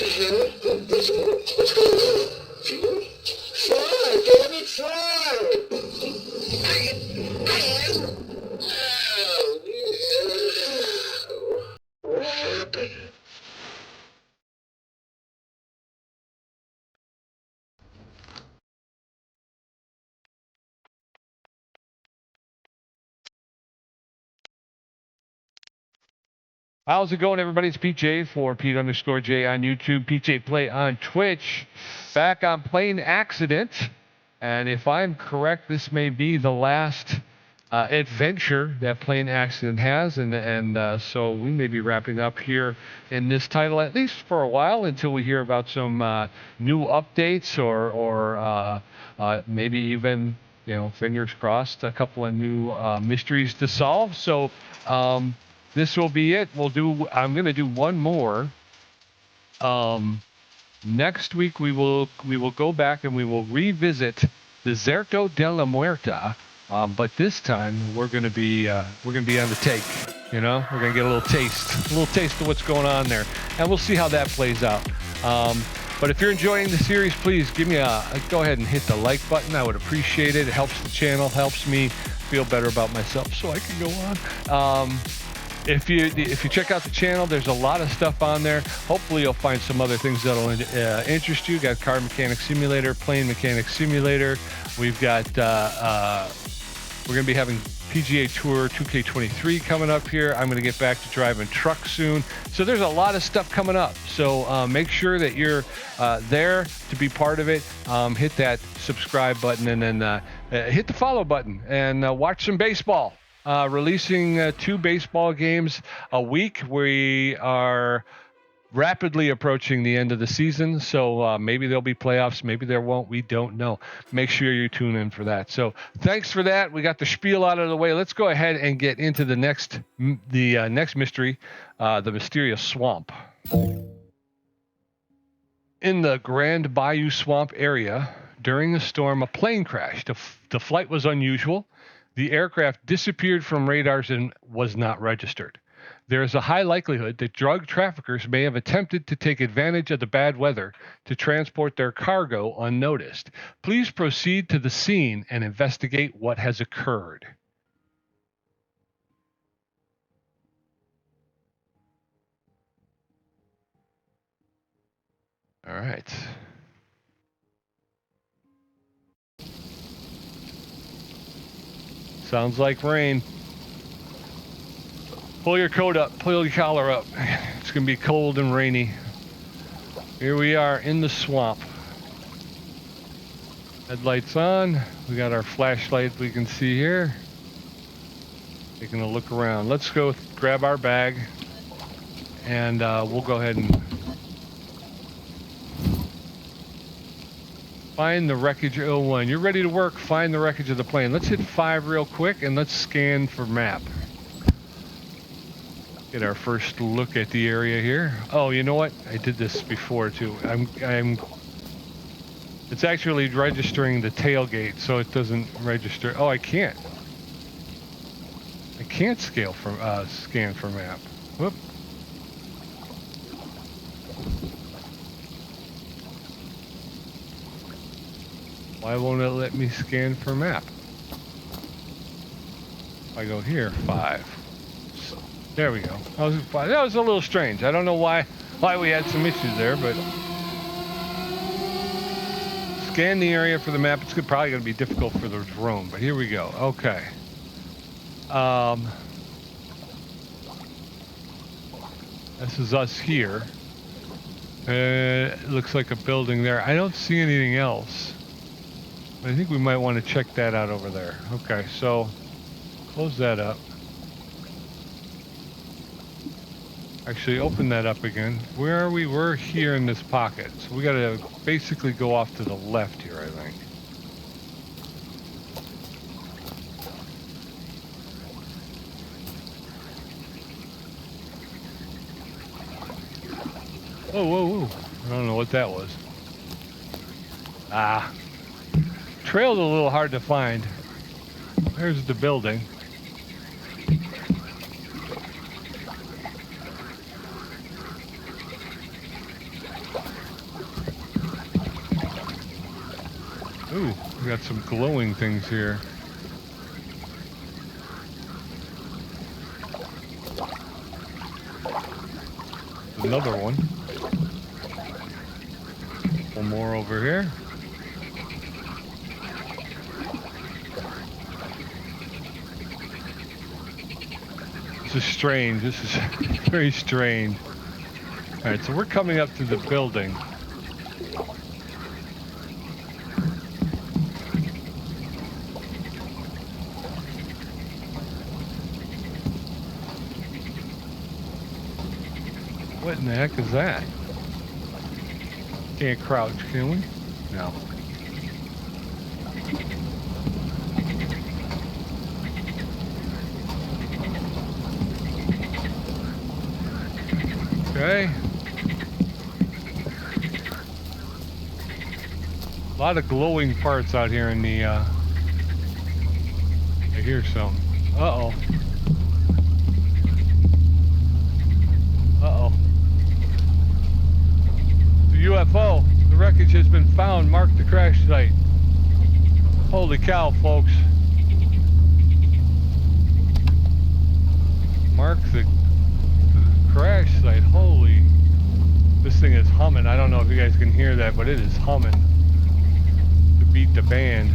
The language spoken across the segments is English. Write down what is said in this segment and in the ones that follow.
Let me try. How's it going, everybody? It's PJ for Pete_J on YouTube, PJ Play on Twitch. Back on Plane Accident. And if I'm correct, this may be the last adventure that Plane Accident has. And so we may be wrapping up here in this title, at least for a while, until we hear about some new updates or maybe even, you know, fingers crossed, a couple of new mysteries to solve. So, this will be it. I'm going to do one more. Next week we will go back and we will revisit Deserto de la Muerta. But this time we're going to be on the take. You know, we're going to get a little taste of what's going on there, and we'll see how that plays out. But if you're enjoying the series, please give me go ahead and hit the like button. I would appreciate it. It helps the channel, helps me feel better about myself, so I can go on. If you check out the channel, there's a lot of stuff on there. Hopefully you'll find some other things that'll interest you. Got Car Mechanic Simulator, Plane Mechanic Simulator. We've got we're going to be having PGA Tour 2K23 coming up here. I'm going to get back to driving trucks soon. So there's a lot of stuff coming up. So make sure that you're there to be part of it. Hit that subscribe button and then hit the follow button and watch some baseball. Releasing 2 baseball games a week. We are rapidly approaching the end of the season, so maybe there'll be playoffs, maybe there won't. We don't know. Make sure you tune in for that. So thanks for that. We got the spiel out of the way. Let's go ahead and get into the next mystery, the mysterious swamp. In the Grand Bayou Swamp area, during a storm, a plane crashed. The flight was unusual. The aircraft disappeared from radars and was not registered. There is a high likelihood that drug traffickers may have attempted to take advantage of the bad weather to transport their cargo unnoticed. Please proceed to the scene and investigate what has occurred. All right. Sounds like rain. Pull your coat up, pull your collar up. It's gonna be cold and rainy. Here we are in the swamp. Headlights on. We got our flashlight we can see here. Taking a look around. Let's go grab our bag and we'll go ahead and find the wreckage 01. You're ready to work. Find the wreckage of the plane. Let's hit 5 real quick and let's scan for map. Get our first look at the area here. Oh, you know what? I did this before too. It's actually registering the tailgate, so it doesn't register. Oh, I can't scan for map. Whoop. Why won't it let me scan for map? If I go here, 5. There we go. That was a little strange. I don't know why we had some issues there, but scan the area for the map. It's probably going to be difficult for the drone, but here we go. Okay. This is us here. It looks like a building there. I don't see anything else. I think we might want to check that out over there. Okay, so close that up. Actually, open that up again. Where are we? We're here in this pocket. So we got to basically go off to the left here, I think. Whoa, whoa, whoa. I don't know what that was. Ah. Trail's a little hard to find. There's the building. Ooh, we got some glowing things here. Another one. One more over here. This is strange. This is very strange. All right, so we're coming up to the building. What in the heck is that? Can't crouch, can we? No. Okay. A lot of glowing parts out here in the, I hear some. Uh-oh. Uh-oh. The UFO. The wreckage has been found. Mark the crash site. Holy cow, folks. Mark the crash site. Holy. This thing is humming. I don't know if you guys can hear that, but it is humming to beat the band.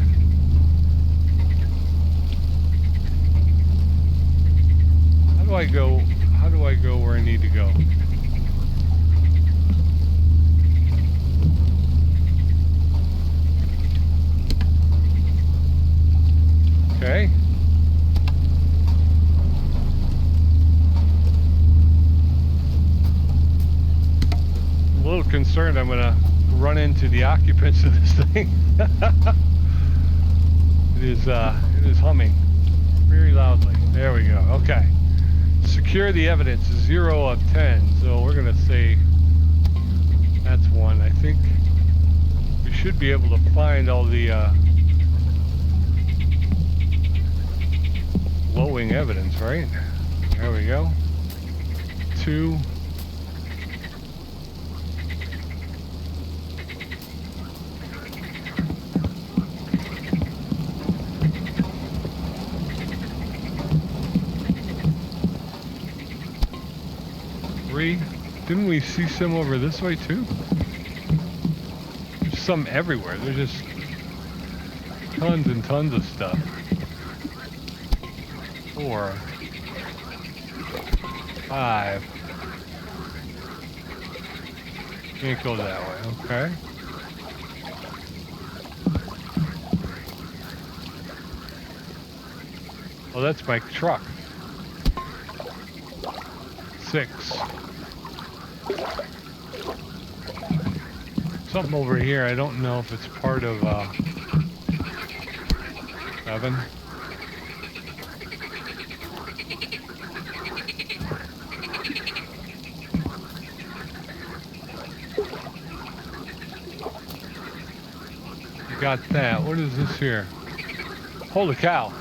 How do I go? How do I go where I need to go? Okay. I'm a little concerned I'm gonna run into the occupants of this thing. It is humming very loudly. There we go. Okay. Secure the evidence, 0 of 10. So we're gonna say that's 1. I think we should be able to find all the glowing evidence, right? There we go. 2. Didn't we see some over this way too? There's some everywhere. There's just tons and tons of stuff. 4, 5. Can't go that way. Okay. Oh, that's my truck. 6. Something over here. I don't know if it's part of 7. You got that. What is this here? Holy cow.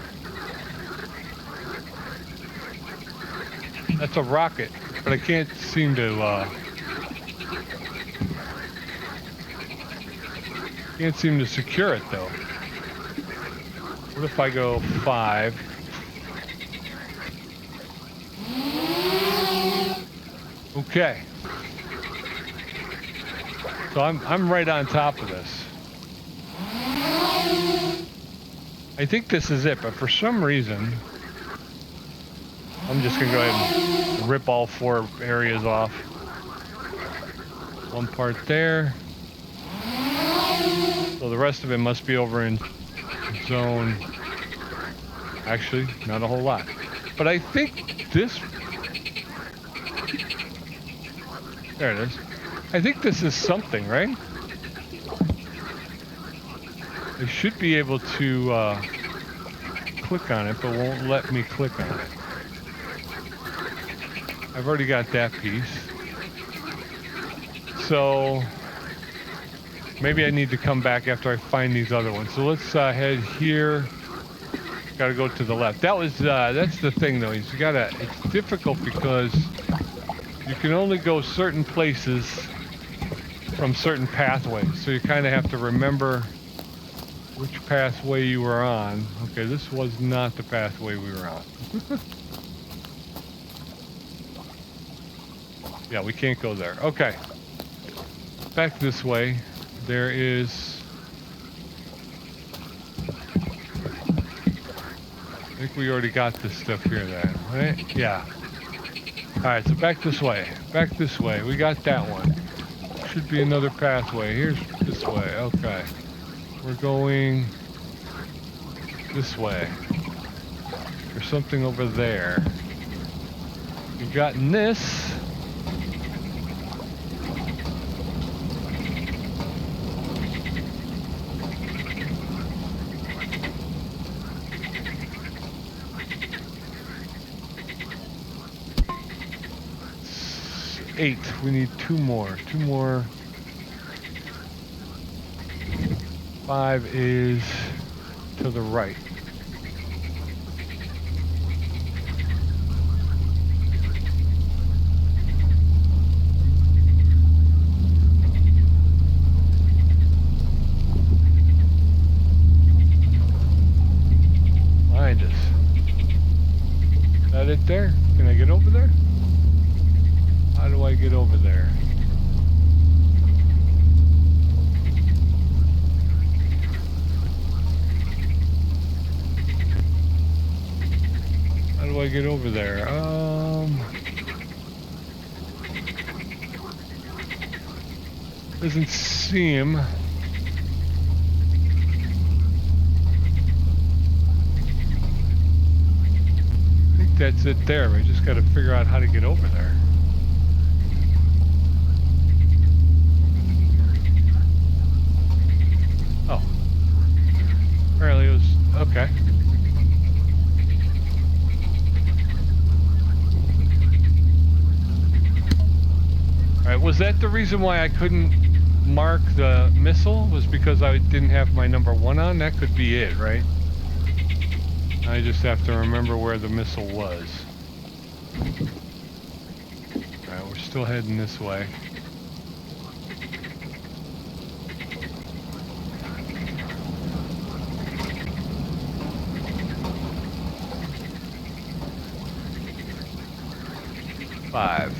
That's a rocket, but I can't seem to secure it though. What if I go 5? Okay. So I'm right on top of this. I think this is it, but for some reason I'm just gonna go ahead and rip all 4 areas off. One part there. So the rest of it must be over in zone. Actually, not a whole lot. But I think this... There it is. I think this is something, right? I should be able to click on it, but won't let me click on it. I've already got that piece. So maybe I need to come back after I find these other ones. So let's head here. Got to go to the left. That's the thing though. Is it's difficult because you can only go certain places from certain pathways. So you kind of have to remember which pathway you were on. Okay, this was not the pathway we were on. Yeah, we can't go there. Okay. Back this way. There is... I think we already got this stuff here then, right? Yeah. Alright, so back this way. Back this way. We got that one. Should be another pathway. Here's this way. Okay. We're going this way. There's something over there. We've gotten this. Eight. We need two more. Two more. 5 is to the right. Behind us. Is that it there? Can I get over there? How do I get over there? How do I get over there? Doesn't seem. I think that's it there. We just got to figure out how to get over there. Oh. Apparently it was okay. Alright, was that the reason why I couldn't mark the missile? Was because I didn't have my number 1 on? That could be it, right? I just have to remember where the missile was. Alright, we're still heading this way. Five.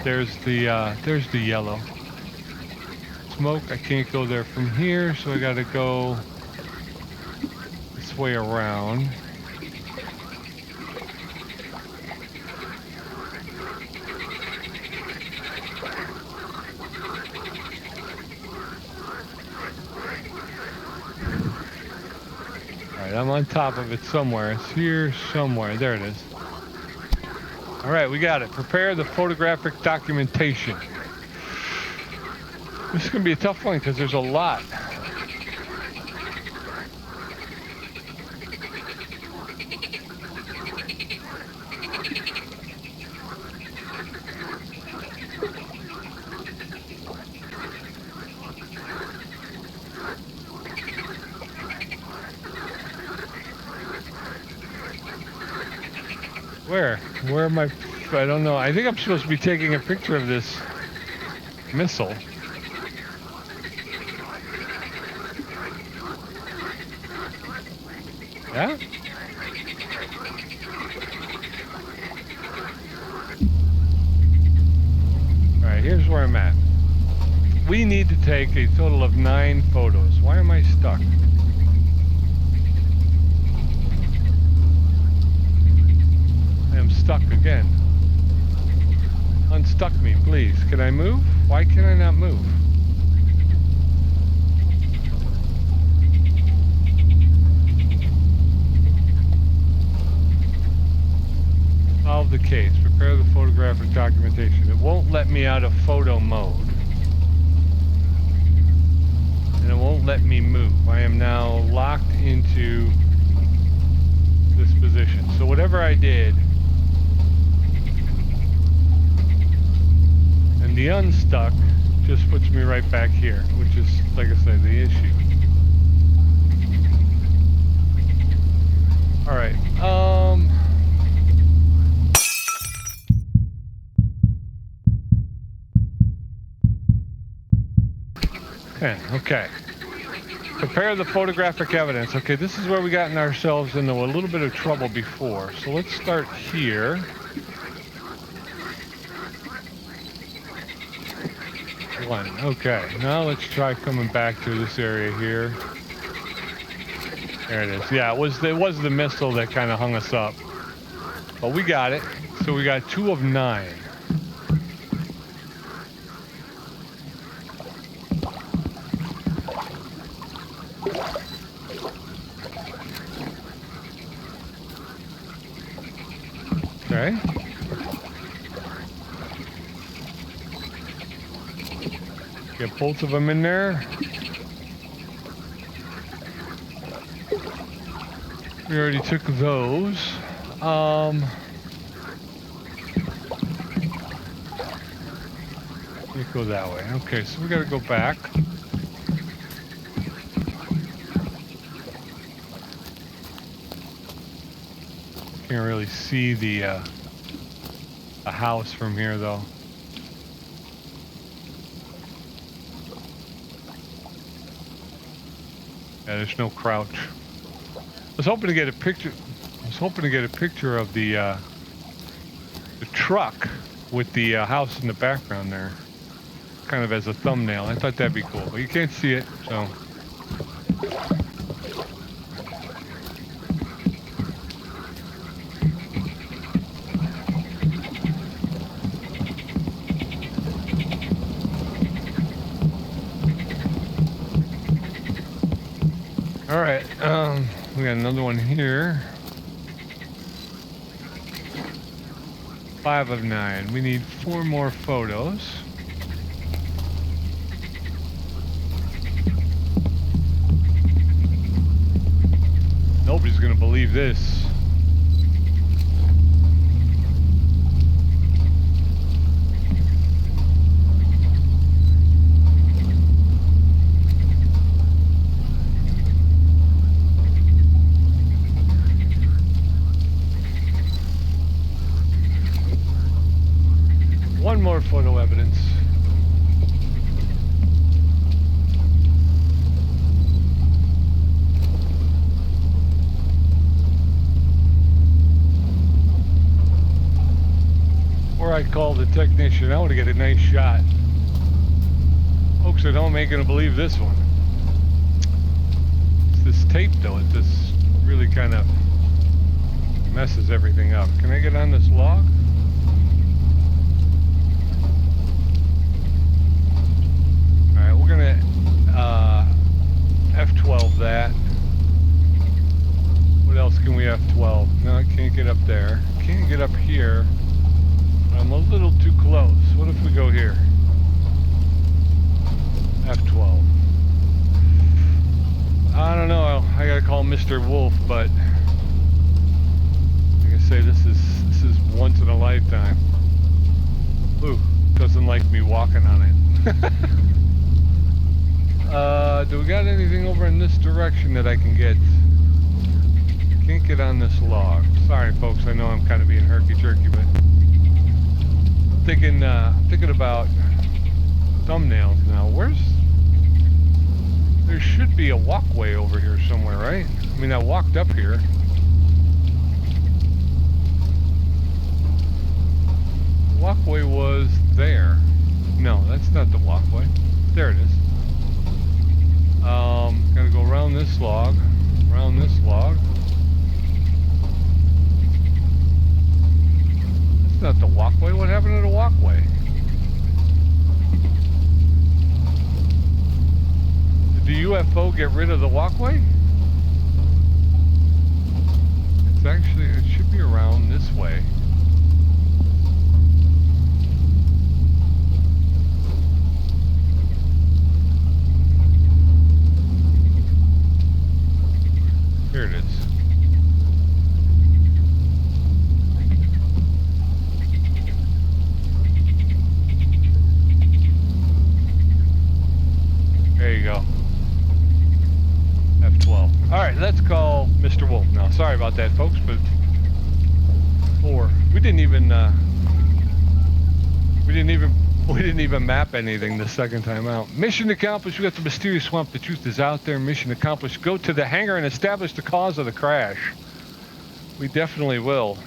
There's the yellow. Smoke, I can't go there from here, so I gotta go this way around. Alright, I'm on top of it somewhere. It's here somewhere. There it is. Alright, we got it. Prepare the photographic documentation. This is going to be a tough one because there's a lot. Where? Where am I? I don't know. I think I'm supposed to be taking a picture of this missile. Yeah? Alright, here's where I'm at. We need to take a total of 9 photos. Why am I stuck? I am stuck again. Unstuck me, please. Can I move? Why can I not move? Solve the case. Prepare the photographic documentation. It won't let me out of photo mode. And it won't let me move. I am now locked into this position. So whatever I did, and the unstuck just puts me right back here, which is, like I said, the issue. Alright, 10. Okay. Compare the photographic evidence. Okay, this is where we gotten ourselves into a little bit of trouble before. So let's start here. One. Okay, now let's try coming back to this area here. There it is. Yeah, it was the missile that kind of hung us up. But we got it. So we got 2 of 9. Okay. Get both of them in there. We already took those. Let me go that way. Okay, so we gotta go back. Can't really see the house from here though. Yeah, there's no crouch. I was hoping to get a picture. I was hoping to get a picture of the truck with the house in the background there, kind of as a thumbnail. I thought that'd be cool, but you can't see it, so. All right, we got another one here. 5 of 9. We need 4 more photos. Nobody's gonna believe this. One more photo evidence. Or I'd call the technician out to get a nice shot. Folks at home ain't gonna believe this one. It's this tape though, it just really kind of messes everything up. Can I get on this log? Alright, we're gonna F12 that. What else can we F12? No, I can't get up there. Can't get up here. I'm a little too close. What if we go here? F12. I don't know. I gotta call Mr. Wolf, but like I say, this is once in a lifetime. Ooh, doesn't like me walking on it. Do we got anything over in this direction that I can get? Can't get on this log. Sorry, folks. I know I'm kind of being herky-jerky, but thinking about thumbnails now. There should be a walkway over here somewhere, right? I mean, I walked up here. The walkway was there. No, that's not the walkway. There it is. Gotta go around this log, around this log. That's not the walkway. What happened to the walkway? Did the UFO get rid of the walkway? It should be around this way. Here it is. There you go. F12. All right, let's call Mr. Wolf now. Sorry about that, folks, but 4. We didn't even We didn't even map anything the second time out. Mission accomplished. We got the mysterious swamp. The truth is out there. Mission accomplished. Go to the hangar and establish the cause of the crash. We definitely will.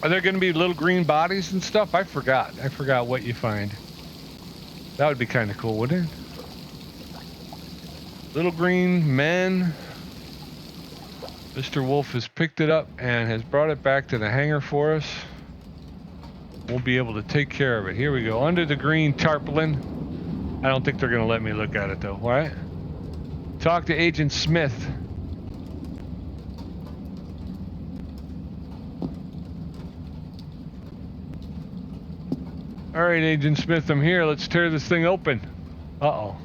Are there going to be little green bodies and stuff? I forgot. I forgot what you find. That would be kind of cool, wouldn't it? Little green men. Mr. Wolf has picked it up and has brought it back to the hangar for us. We'll be able to take care of it. Here we go. Under the green tarpaulin. I don't think they're going to let me look at it, though. All right? Talk to Agent Smith. All right, Agent Smith, I'm here. Let's tear this thing open. Uh-oh.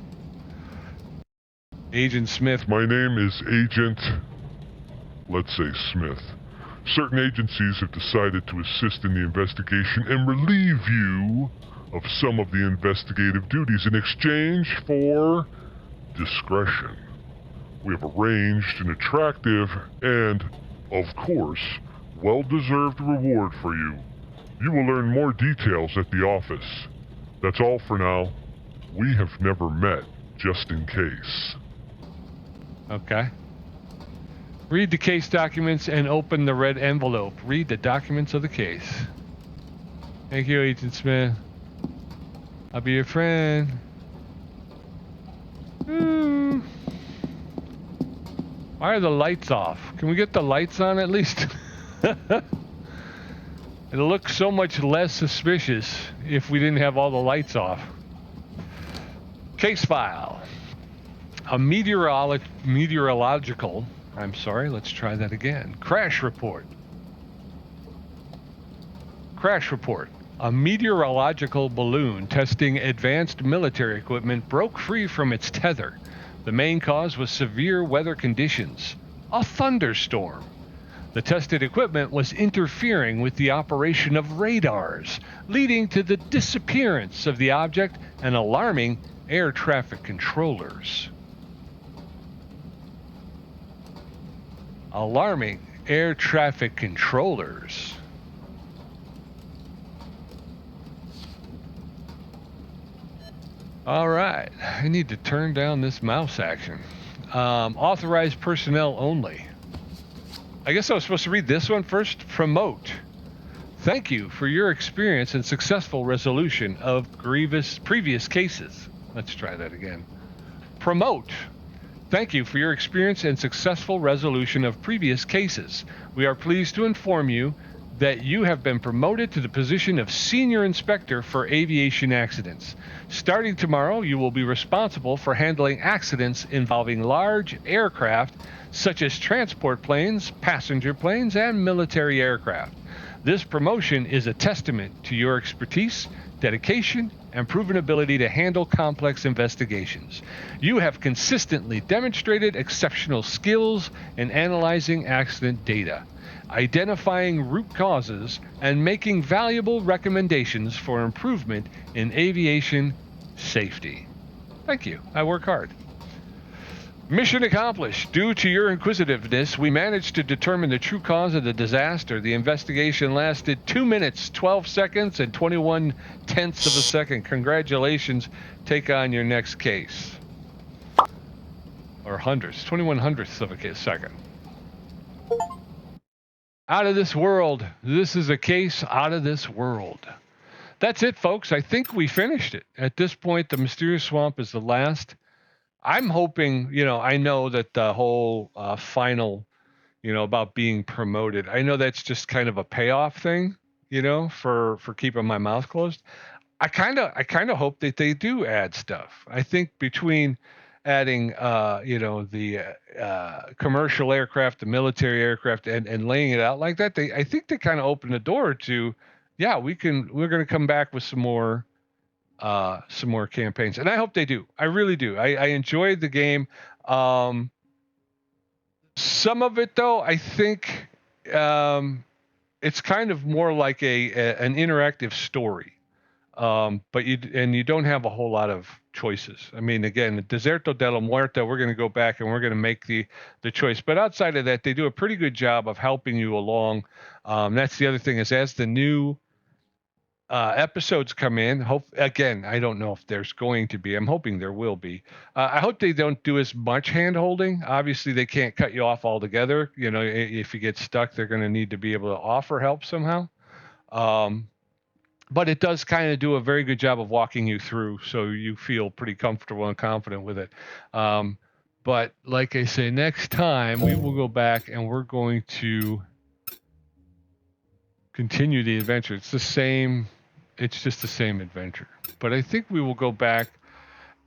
Agent Smith. My name is Agent, let's say Smith. Certain agencies have decided to assist in the investigation and relieve you of some of the investigative duties in exchange for discretion. We have arranged an attractive and, of course, well-deserved reward for you. You will learn more details at the office. That's all for now. We have never met, just in case. Okay. Read the case documents and open the red envelope. Read the documents of the case. Thank you, Agent Smith. I'll be your friend. Why are the lights off? Can we get the lights on at least? It'll look so much less suspicious if we didn't have all the lights off. Case file. A meteorological, I'm sorry, let's try that again. Crash report. Crash report. A meteorological balloon testing advanced military equipment broke free from its tether. The main cause was severe weather conditions. A thunderstorm. The tested equipment was interfering with the operation of radars, leading to the disappearance of the object and alarming air traffic controllers. Alarming air traffic controllers. All right, I need to turn down this mouse action. Authorized personnel only. I guess I was supposed to read this one first. Promote. Thank you for your experience and successful resolution of previous cases. Let's try that again. Promote. Thank you for your experience and successful resolution of previous cases. We are pleased to inform you that you have been promoted to the position of Senior Inspector for Aviation Accidents. Starting tomorrow, you will be responsible for handling accidents involving large aircraft such as transport planes, passenger planes, and military aircraft. This promotion is a testament to your expertise, dedication, and proven ability to handle complex investigations. You have consistently demonstrated exceptional skills in analyzing accident data, identifying root causes, and making valuable recommendations for improvement in aviation safety. Thank you. I work hard. Mission accomplished. Due to your inquisitiveness, we managed to determine the true cause of the disaster. The investigation lasted 2 minutes, 12 seconds, and 21 tenths of a second. Congratulations. Take on your next case. Or hundredths, 21 hundredths of a second. Out of this world. This is a case out of this world. That's it, folks. I think we finished it. At this point, the Mysterious Swamp is the last. I'm hoping, I know that the whole final, about being promoted, I know that's just kind of a payoff thing, for keeping my mouth closed. I kind of hope that they do add stuff. I think between adding, the commercial aircraft, the military aircraft, and laying it out like that, I think they kind of open the door to, we're going to come back with some more campaigns, and I hope they do. I really do. I enjoyed the game. Some of it, though, I think it's kind of more like an interactive story, but you don't have a whole lot of choices. I mean, again, Deserto de la Muerta, we're going to go back and we're going to make the choice. But outside of that, they do a pretty good job of helping you along. That's the other thing, is as the new episodes come in. Hope again, I don't know if there's going to be. I'm hoping there will be. I hope they don't do as much hand holding. Obviously, they can't cut you off altogether. You know, if you get stuck, they're going to need to be able to offer help somehow. But it does kind of do a very good job of walking you through, so you feel pretty comfortable and confident with it. But like I say, next time we will go back and we're going to continue the adventure. It's the same. It's just the same adventure. But I think we will go back,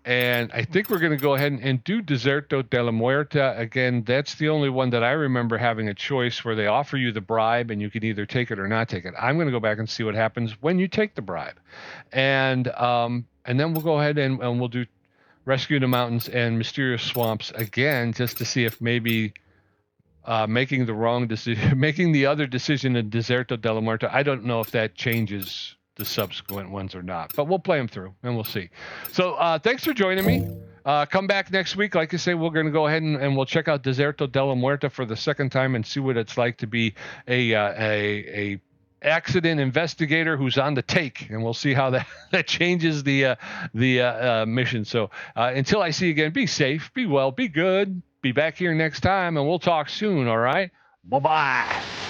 and I think we're going to go ahead and do Deserto de la Muerta. Again, that's the only one that I remember having a choice where they offer you the bribe and you can either take it or not take it. I'm going to go back and see what happens when you take the bribe. And then we'll go ahead and we'll do Rescue in the Mountains and Mysterious Swamps again, just to see if maybe making the wrong decision, making the other decision in Deserto de la Muerta, I don't know if that changes the subsequent ones or not, but we'll play them through and we'll see. So thanks for joining me. Come back next week. Like I say, we're going to go ahead and we'll check out Deserto de la Muerta for the second time and see what it's like to be a accident investigator who's on the take, and we'll see how that changes the mission. So until I see you again, be safe, be well, be good. Be back here next time, and we'll talk soon. All right. Bye-bye.